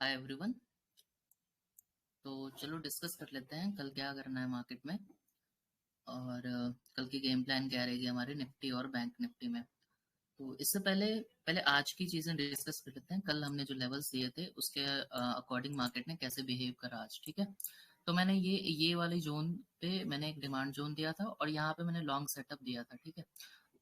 Hi everyone. तो चलो discuss कर लेते हैं कल क्या करना है मार्केट में। और कल की गेम प्लान क्या रहेगी हमारे निफ्टी और बैंक निफ्टी में। तो इससे पहले पहले आज की चीजें डिस्कस कर लेते हैं। कल हमने जो लेवल्स दिए थे उसके अकॉर्डिंग मार्केट ने कैसे बिहेव करा आज, ठीक है। तो मैंने ये वाली जोन पे मैंने एक डिमांड जोन दिया था और यहाँ पे मैंने लॉन्ग सेटअप दिया था, ठीक है।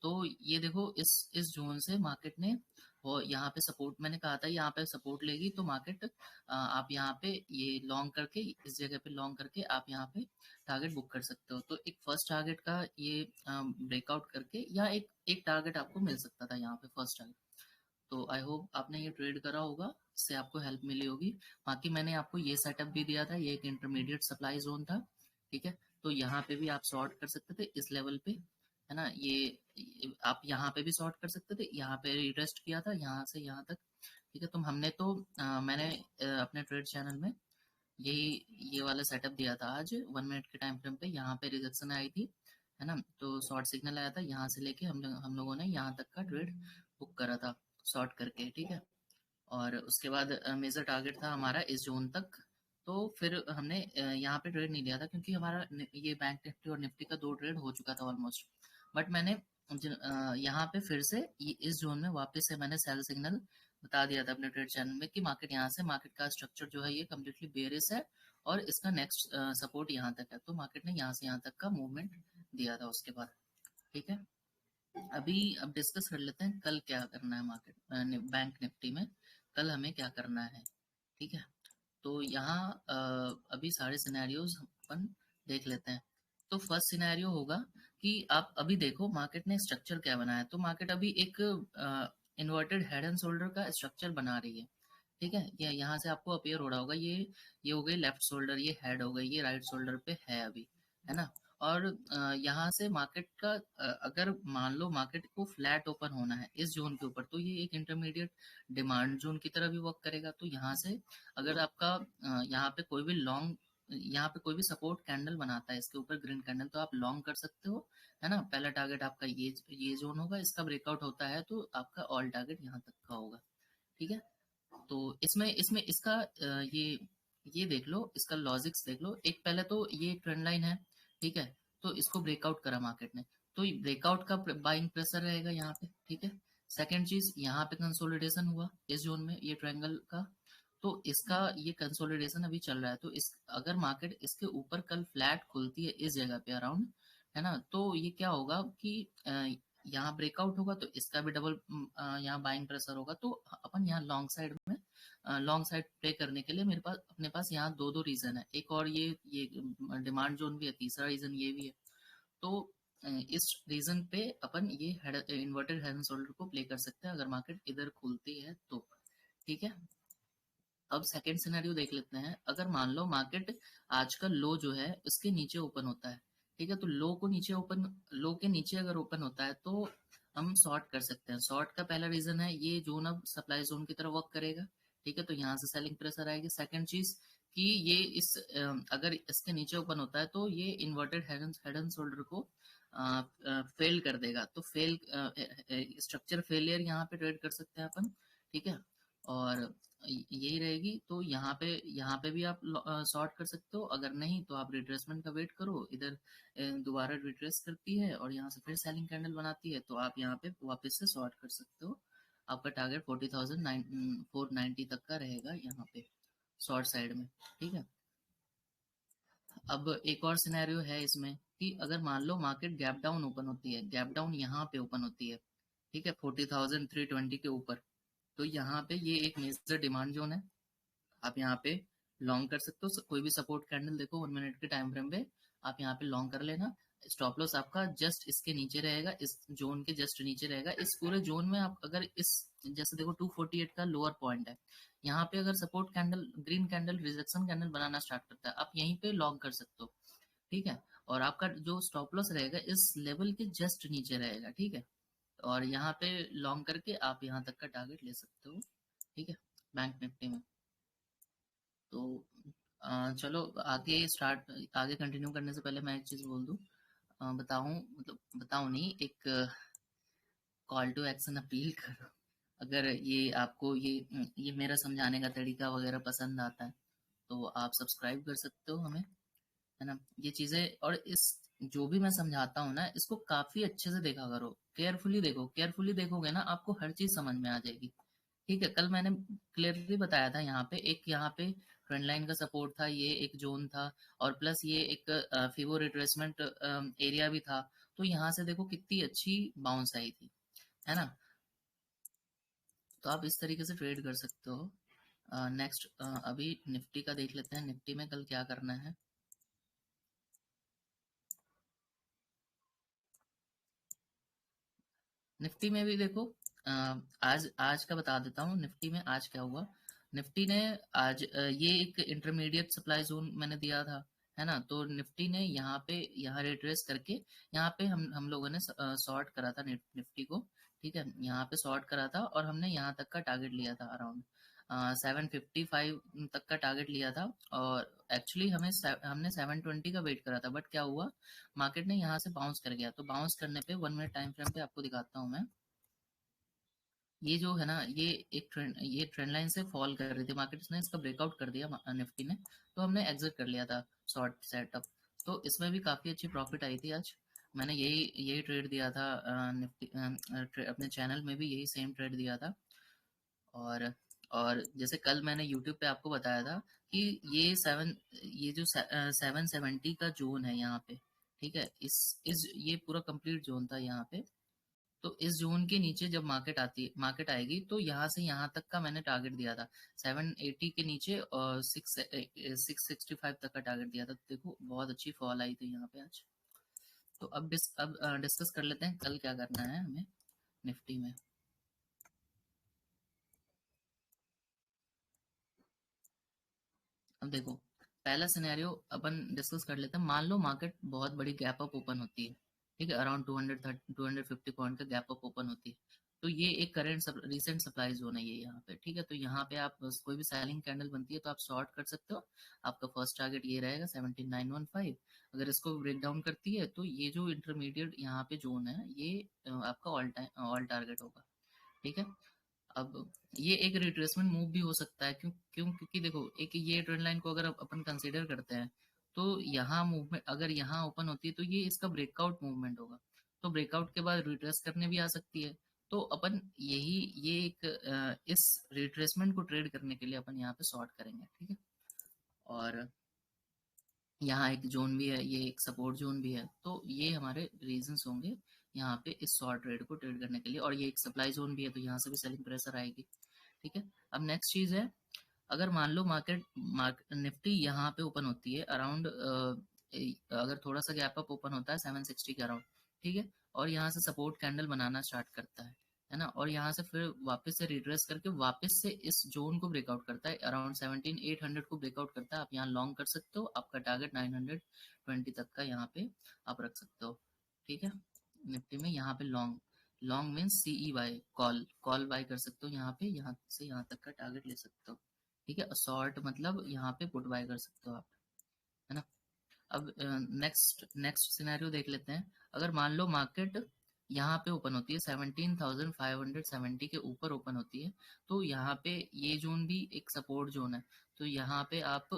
तो ये देखो इस जोन से मार्केट ने वो यहाँ पे सपोर्ट, मैंने कहा था यहाँ पे सपोर्ट लेगी तो मार्केट आप यहाँ पे ये लॉन्ग करके इस जगह पे लॉन्ग करके आप यहाँ पे टारगेट बुक कर सकते हो। तो एक फर्स्ट टारगेट का ये ब्रेकआउट करके या एक एक टारगेट आपको मिल सकता था यहाँ पे फर्स्ट टारगेट। तो आई होप आपने ये ट्रेड करा होगा, इससे आपको हेल्प मिली होगी। बाकी मैंने आपको ये सेटअप भी दिया था, ये एक इंटरमीडिएट सप्लाई जोन था, ठीक है। तो यहाँ पे भी आप शॉर्ट कर सकते थे इस लेवल पे, है ना। आप यहाँ पे भी शॉर्ट कर सकते थे, यहाँ पे रिटेस्ट किया था यहाँ से यहाँ तक, ठीक है। तो हमने तो मैंने अपने ट्रेड चैनल में ये वाला सेटअप दिया था आज 1 मिनट के टाइम फ्रेम पे। यहाँ पे रिजेक्शन आई थी, है ना। तो शॉर्ट सिग्नल आया था, यहाँ से लेके हम लोगों ने यहाँ तक का ट्रेड बुक करा था शॉर्ट करके, ठीक है। और उसके बाद मेजर टारगेट था हमारा इस जोन तक। तो फिर हमने यहाँ पे ट्रेड नहीं लिया था क्योंकि हमारा ये बैंक निफ्टी और निफ्टी का 2 ट्रेड हो चुका था ऑलमोस्ट। बट मैंने यहाँ पे फिर से इस जोन में वापस से मैंने सेल सिग्नल बता दिया था अपने ट्रेड चैनल में कि मार्केट यहाँ से, मार्केट का स्ट्रक्चर जो है ये कम्प्लीटली बेरिश है और इसका नेक्स्ट सपोर्ट यहाँ तक है। तो मार्केट ने यहाँ से यहाँ तक का मूवमेंट दिया था उसके बाद, ठीक है। अब डिस्कस कर लेते हैं कल क्या करना है मार्केट बैंक निफ्टी में। कल हमें क्या करना है, ठीक है। तो यहाँ अभी सारे सिनेरियोज अपन देख लेते हैं। तो फर्स्ट सिनेरियो होगा कि आप अभी देखो मार्केट ने स्ट्रक्चर क्या बनाया है। तो मार्केट अभी एक इन्वर्टेड हेड एंड शोल्डर का स्ट्रक्चर बना रही है, ठीक है। ये यहाँ से आपको अपियर हो रहा होगा, ये हो गई लेफ्ट शोल्डर, ये हेड हो गई, ये राइट शोल्डर पे है अभी, है ना। और यहाँ से मार्केट का अगर मान लो मार्केट को फ्लैट ओपन होना है इस जोन के ऊपर, तो ये एक इंटरमीडिएट डिमांड जोन की तरह भी वर्क करेगा। तो यहाँ से अगर आपका यहाँ पे कोई भी लॉन्ग, यहाँ पे कोई भी सपोर्ट कैंडल बनाता है इसके ऊपर ग्रीन कैंडल, तो आप लॉन्ग कर सकते हो, है ना। पहला टारगेट आपका ये जोन होगा, इसका ब्रेकआउट होता है तो आपका ऑल टारगेट यहाँ तक का होगा, ठीक है। तो इसमें इसमें इसका ये देख लो, इसका लॉजिक्स देख लो। एक पहले तो ये ट्रेंड लाइन है, ठीक है। तो इसको ब्रेकआउट करा मार्केट ने, तो ब्रेकआउट का बाइंग प्रेशर रहेगा यहाँ पे, ठीक है। सेकंड चीज, यहाँ पे कंसोलिडेशन हुआ इस जोन में ये ट्रायंगल का, तो इसका ये कंसोलिडेशन अभी चल रहा है। तो इस अगर मार्केट इसके ऊपर कल फ्लैट खुलती है इस जगह पे अराउंड, है ना, तो ये क्या होगा कि यहाँ ब्रेकआउट होगा तो इसका भी डबल यहाँ बाइंग प्रेशर होगा। तो अपन यहाँ लॉन्ग साइड प्ले करने के लिए मेरे पास अपने पास यहाँ दो दो रीजन है। एक और ये डिमांड जोन भी है, तीसरा रीजन ये भी है। तो इस रीजन पे अपन ये इन्वर्टेड हेड एंड शोल्डर को प्ले कर सकते हैं अगर मार्केट इधर खुलती है तो, ठीक है। अब सेकंड सिनेरियो देख लेते हैं। अगर मान लो मार्केट आज का लो जो है उसके नीचे ओपन होता है, ठीक है। तो लो के नीचे अगर ओपन होता है तो हम शॉर्ट कर सकते हैं। शॉर्ट का पहला रीजन है ये जोन अब सप्लाई जोन की तरह वर्क करेगा, ठीक है। तो यहाँ से सेलिंग प्रेशर आएगी। सेकंड चीज कि ये अगर इसके नीचे ओपन होता है तो ये इन्वर्टेड हेड एंड शोल्डर को फेल कर देगा। तो फेल स्ट्रक्चर फेलियर यहाँ पे ट्रेड कर सकते हैं अपन, ठीक है। और यही रहेगी। तो यहाँ पे भी आप शॉर्ट कर सकते हो, अगर नहीं तो आप रिट्रेसमेंट का वेट करो। इधर दोबारा रिट्रेस करती है और यहाँ से फिर सेलिंग कैंडल बनाती है तो आप यहाँ पे वापस से शॉर्ट कर सकते हो। आपका टारगेट 40,490 तक का रहेगा यहाँ पे शॉर्ट साइड में, ठीक है। अब एक और सिनेरियो है इसमें कि अगर मान लो मार्केट गैप डाउन ओपन होती है, गैप डाउन यहाँ पे ओपन होती है, ठीक है, 40,320 के ऊपर, तो यहाँ पे ये एक मेजर डिमांड जोन है। आप यहाँ पे लॉन्ग कर सकते हो। कोई भी सपोर्ट कैंडल देखो 1 मिनट के टाइम फ्रेम पे आप यहाँ पे लॉन्ग कर लेना। स्टॉप लॉस आपका जस्ट इसके नीचे रहेगा, इस जोन के जस्ट नीचे रहेगा। इस पूरे जोन में आप अगर इस जैसे देखो 248 का लोअर पॉइंट है, यहाँ पे अगर support candle green candle rejection candle बनाना स्टार्ट करता है आप यहीं पे लॉन्ग कर सकते हो, ठीक है। और आपका जो स्टॉप लॉस रहेगा इस लेवल के जस्ट नीचे रहेगा, ठीक है। और यहाँ पे लॉन्ग करके आप यहाँ तक का टारगेट ले सकते हो, ठीक है, बैंक निफ्टी में। तो चलो आगे कंटिन्यू करने से पहले मैं एक चीज बोल दूं, बताऊं, मतलब बताऊं नहीं, एक कॉल टू एक्शन अपील करूं। अगर ये आपको ये मेरा समझाने का तरीका वगैरह पसंद आता है तो आप सब्सक्राइब कर सकते हो हमें, है ना। ये चीजें और इस जो भी मैं समझाता हूँ ना, इसको काफी अच्छे से देखा करो, केयरफुली देखो, केयरफुली देखोगे ना आपको हर चीज समझ में आ जाएगी। ठीक है, कल मैंने क्लियरली बताया था, यहाँ पे ट्रेंड लाइन का सपोर्ट था, ये एक जोन था, और प्लस ये एक फिबो रिट्रेसमेंट एरिया भी था। तो यहाँ से देखो कितनी अच्छी बाउंस आई थी, है ना। तो आप इस तरीके से ट्रेड कर सकते हो। नेक्स्ट अभी निफ्टी का देख लेते हैं, निफ्टी में कल क्या करना है। निफ्टी में भी देखो, अ, आज आज का बता देता हूँ, निफ्टी में आज क्या हुआ। निफ्टी ने आज ये एक इंटरमीडिएट सप्लाई जोन मैंने दिया था, है ना। तो निफ्टी ने यहाँ रिट्रेस करके यहाँ पे हम लोगों ने शॉर्ट करा था निफ्टी को। ठीक है, यहाँ पे शॉर्ट करा था और हमने यहाँ तक का टारगेट लिया था, अराउंड 755 तक का टारगेट लिया था। और एक्चुअली हमने 720 का वेट करा था, बट क्या हुआ, मार्केट ने यहाँ से बाउंस कर गया। तो बाउंस करने पे 1 मिनट टाइम फ्रेम पे आपको दिखाता हूँ मैं। ये जो है ना, ये ट्रेंड लाइन से फॉल कर रही थी मार्केट, ने इसका ब्रेकआउट कर दिया निफ्टी ने। तो हमने एग्जिट कर लिया था शॉर्ट सेटअप। तो इसमें भी काफी अच्छी प्रॉफिट आई थी आज। मैंने यही यही ट्रेड दिया था, निफ्टी अपने चैनल में भी यही सेम ट्रेड दिया था। और और जैसे कल मैंने यूट्यूब पे आपको बताया था कि ये जो 770 का जोन है यहाँ पे, ठीक है, इस ये पूरा कंप्लीट जोन था यहाँ पे। तो इस जोन के नीचे जब मार्केट आएगी तो यहाँ से यहाँ तक का मैंने टारगेट दिया था 780 के नीचे, और 665 तक का टारगेट दिया था। तो देखो बहुत अच्छी फॉल आई थी यहाँ पे आज। तो अब डिस्कस कर लेते हैं कल क्या करना है हमें निफ्टी में। अब देखो, पहला सिनेरियो अपन डिस्कस कर लेते हैं। मान लो मार्केट बहुत बड़ी गैप अप ओपन होती है, ठीक है, अराउंड 250 पॉइंट का गैप अप ओपन होती है। तो ये एक करंट रीसेंट सप्लाई जोन है ये यहाँ पे, ठीक है। तो यहाँ पे आप कोई भी सेलिंग कैंडल बनती है तो आप शॉर्ट कर सकते हो। आपका फर्स्ट टारगेट ये रहेगा 17915। अगर इसको ब्रेक डाउन करती है तो ये जो इंटरमीडिएट यहाँ पे जोन है, ये आपका ऑल टाइम ऑल टारगेट होगा, ठीक है। अब ये एक रिट्रेसमेंट मूव भी हो सकता है, क्योंकि देखो, एक ये ट्रेंड लाइन को अगर अपन कंसीडर करते हैं तो यहाँ मूवमेंट अगर यहाँ ओपन होती है तो ये इसका ब्रेकआउट मूवमेंट होगा। तो ब्रेकआउट के बाद रिट्रेस करने भी आ सकती है। तो अपन ये एक इस रिट्रेसमेंट को ट्रेड करने के लिए अपन यहाँ पे शॉर्ट करेंगे, ठीक है। और यहाँ एक जोन भी है, ये एक सपोर्ट जोन भी है। तो ये हमारे रीजंस होंगे यहाँ पे इस शॉर्ट ट्रेड को ट्रेड करने के लिए। और ये एक सप्लाई जोन भी है, तो यहाँ से भी सेलिंग प्रेशर आएगी, ठीक है। अब नेक्स्ट चीज है, अगर मान लो निफ्टी यहाँ पे ओपन होती है अराउंड, अगर थोड़ा सा गैप अप ओपन होता है 760 के अराउंड, ठीक है, और यहाँ से सपोर्ट कैंडल बनाना स्टार्ट करता है ना, और यहाँ से फिर वापस से रिट्रेस करके वापस से इस जोन को ब्रेकआउट करता है, अराउंड 17800 को ब्रेकआउट करता है। आप यहाँ लॉन्ग कर सकते हो, आपका टारगेट 920 तक का यहाँ पे आप रख सकते हो, ठीक है। निफ्टी में यहाँ पे long, long means CEY, call call buy कर सकते हो यहाँ पे, यहाँ से यहाँ तक का टारगेट ले सकते हो, ठीक है। शॉर्ट मतलब यहाँ पे पुट बाय कर सकते हो आप, है ना। अब नेक्स्ट नेक्स्ट सिनेरियो देख लेते हैं। अगर मान लो मार्केट यहाँ पे ओपन होती है 17,570 के ऊपर ओपन होती है, तो यहाँ पे ये जोन भी एक सपोर्ट जोन है। तो यहाँ पे आप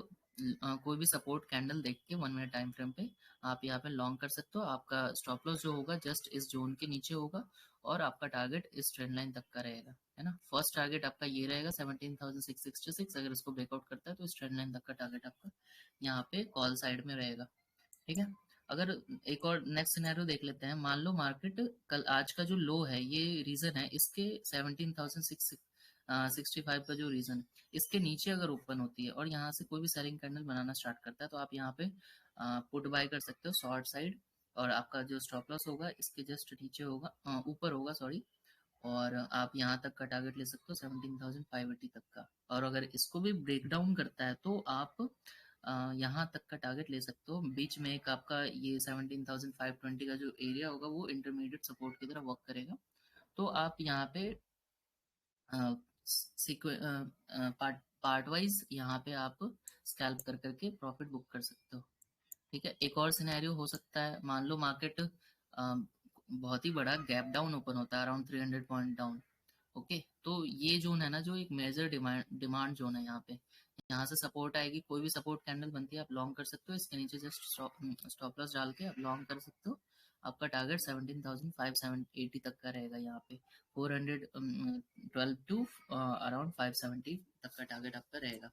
कोई भी सपोर्ट कैंडल देख के 1 मिनट टाइम फ्रेम पे आप यहाँ पे लॉन्ग कर सकते हो। आपका स्टॉप लॉस जो होगा जस्ट इस जोन के नीचे होगा, और आपका टारगेट इस ट्रेंड लाइन तक का रहेगा, है ना। फर्स्ट टारगेट आपका ये रहेगा 17,666। अगर इसको ब्रेकआउट करता है तो इस ट्रेंड लाइन तक का टारगेट आपका यहाँ पे कॉल साइड में रहेगा, ठीक है। अगर एक और नेक्स्ट सिनेरियो देख लेते हैं, मान लो मार्केट कल आज का जो लो है, ये रीजन है इसके 17,665 का जो रीजन, इसके नीचे अगर ओपन होती है और यहाँ से कोई भी सेलिंग कैंडल बनाना स्टार्ट करता है, तो आप यहाँ पे पुट बाय कर सकते हो शॉर्ट साइड। और आपका जो स्टॉप लॉस होगा इसके जस्ट नीचे होगा, ऊपर होगा, सॉरी। और आप यहाँ तक का टारगेट ले सकते हो 17,580 तक का। और अगर इसको भी ब्रेक डाउन करता है तो आप यहाँ तक का टारगेट ले सकते हो। बीच में एक आपका ये 17,520 का जो एरिया होगा वो इंटरमीडिएट सपोर्ट की तरह वर्क करेगा। तो आप यहाँ पे पार्ट पार्ट वाइज यहाँ पे आप स्कैल्प कर करके प्रॉफिट बुक कर सकते हो, ठीक है। एक और सिनेरियो हो सकता है, मान लो मार्केट बहुत ही बड़ा गैप डाउन ओपन होता है अराउंड 300 पॉइंट डाउन, ओके, तो ये जोन है ना जो एक मेजर डिमांड जोन है यहाँ पे। यहाँ से सपोर्ट आएगी, कोई भी सपोर्ट कैंडल बनती है आप लॉन्ग कर सकते हो, इसके नीचे जस्ट स्टॉप लॉस डाल के आप लॉन्ग कर सकते हो। आपका टारगेट 17,580 तक का रहेगा यहाँ पे। 412 टू अराउंड 570 तक का टारगेट आपका रहेगा।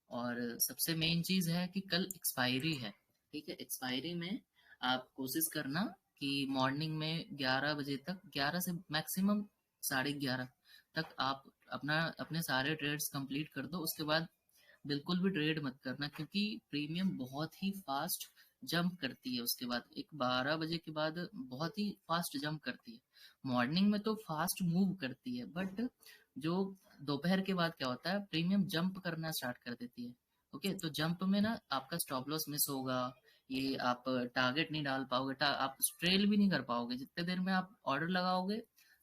और सबसे मेन चीज है कि कल एक्सपायरी है, ठीक है। एक्सपायरी में आप कोशिश करना कि मॉर्निंग में 11 बजे तक, 11 से मैक्सिमम 11:30 तक आप अपने सारे ट्रेड्स कंप्लीट कर दो। उसके बाद बिल्कुल भी ट्रेड मत करना, क्योंकि प्रीमियम बहुत ही फास्ट जंप करती है। उसके बाद एक 12 बजे के बाद बहुत ही फास्ट जंप करती है। मॉर्निंग में तो फास्ट मूव करती है, बट जो दोपहर के बाद क्या होता है, प्रीमियम जंप करना स्टार्ट कर देती है। ओके, तो जंप में ना आपका स्टॉप लॉस मिस होगा, ये आप टारगेट नहीं डाल पाओगे, आप ट्रेल भी नहीं कर पाओगे। जितने देर में आप ऑर्डर लगाओगे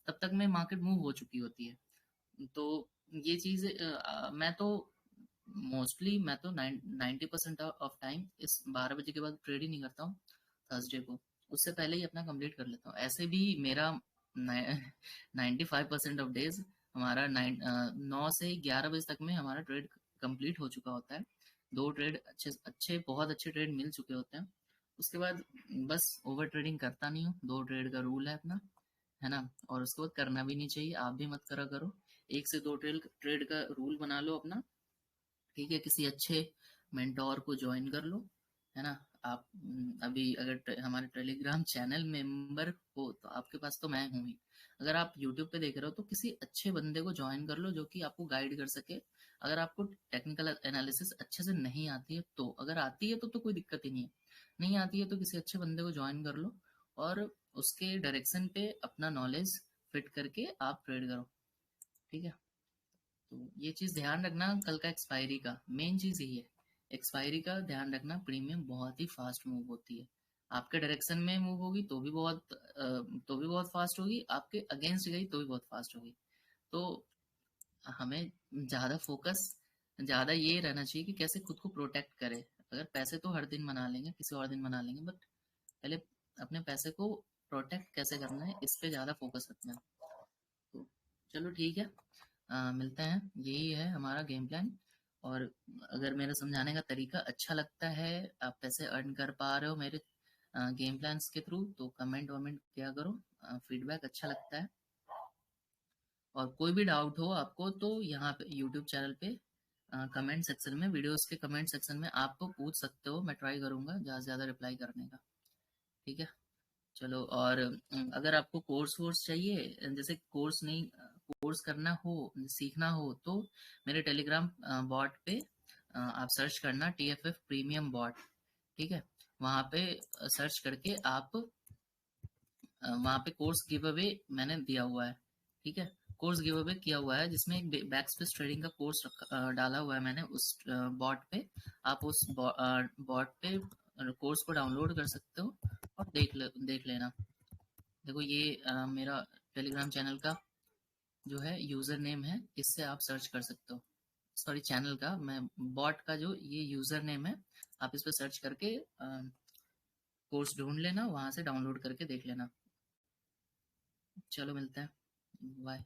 तब तक में मार्केट मूव हो चुकी होती है। तो ये चीज मैं तो मोस्टली मैं तो 90% ऑफ टाइम इस 12 बजे के बाद ट्रेड ही नहीं करता हूँ थर्सडे को। उससे पहले ही अपना कंप्लीट कर लेता हूँ। ऐसे भी मेरा 95% ऑफ डेज हमारा 9 से 11 बजे तक में हमारा ट्रेड कंप्लीट हो चुका होता है। दो ट्रेड अच्छे अच्छे बहुत अच्छे ट्रेड मिल चुके होते हैं। उसके बाद बस ओवर ट्रेडिंग करता नहीं हूँ, 2 ट्रेड का रूल है अपना, है ना। और उसके बाद करना भी नहीं चाहिए, आप भी मत करा करो। 1 से 2 ट्रेड का रूल बना लो अपना, ठीक है। किसी अच्छे मेंटोर को ज्वाइन कर लो, है ना। आप अभी अगर हमारे टेलीग्राम चैनल मेंबर हो तो आपके पास तो मैं हूँ ही। अगर आप यूट्यूब पे देख रहे हो तो किसी अच्छे बंदे को ज्वाइन कर लो जो कि आपको गाइड कर सके। अगर आपको टेक्निकल एनालिसिस अच्छे से नहीं आती है तो, अगर आती है तो कोई दिक्कत ही नहीं है। नहीं आती है तो किसी अच्छे बंदे को ज्वाइन कर लो और उसके डायरेक्शन पे अपना नॉलेज फिट करके आप ट्रेड करो, ठीक है। तो ये चीज ध्यान रखना, कल का एक्सपायरी का मेन चीज यही है। एक्सपायरी का ध्यान रखना, प्रीमियम बहुत ही फास्ट मूव होती है। आपके डायरेक्शन में मूव होगी तो भी बहुत फास्ट होगी, आपके अगेंस्ट गई तो भी बहुत फास्ट होगी। तो हमें ज्यादा फोकस, ज्यादा ये रहना चाहिए कि कैसे खुद को प्रोटेक्ट करे। अगर पैसे तो हर दिन बना लेंगे, किसी और दिन बना लेंगे, बट पहले अपने पैसे को प्रोटेक्ट कैसे करना है इस पे ज्यादा फोकस रखना है। तो चलो ठीक है, मिलते हैं। यही है हमारा गेम प्लान। और अगर मेरा समझाने का तरीका अच्छा लगता है, आप पैसे अर्न कर पा रहे हो मेरे गेम प्लान्स के थ्रू, तो कमेंट वमेंट किया करो, फीडबैक अच्छा लगता है। और कोई भी डाउट हो आपको तो यहाँ पे यूट्यूब चैनल पे कमेंट सेक्शन में, वीडियोस के कमेंट सेक्शन में आप पूछ सकते हो। मैं ट्राई करूंगा ज़्यादा से ज़्यादा रिप्लाई करने का, ठीक है। चलो, और अगर आपको कोर्स वोर्स चाहिए, जैसे कोर्स नहीं, कोर्स करना हो, सीखना हो, तो मेरे टेलीग्राम बॉट पे आप सर्च करना TFF प्रीमियम बॉट, ठीक है। वहाँ पे सर्च करके आप वहाँ पे कोर्स गिव अवे मैंने दिया हुआ है, ठीक है। कोर्स गिव अवे किया हुआ है जिसमें एक बैकस्पेस ट्रेडिंग का कोर्स डाला हुआ है मैंने उस बॉट पे। आप उस बॉट पे कोर्स को डाउनलोड कर सकते हो और देख लेना। देखो ये मेरा टेलीग्राम चैनल का जो है यूजर नेम है, इससे आप सर्च कर सकते हो। सॉरी, चैनल का, मैं बॉट का जो ये यूजर नेम है, आप इस पर सर्च करके कोर्स ढूंढ लेना, वहां से डाउनलोड करके देख लेना। चलो मिलते हैं, बाय।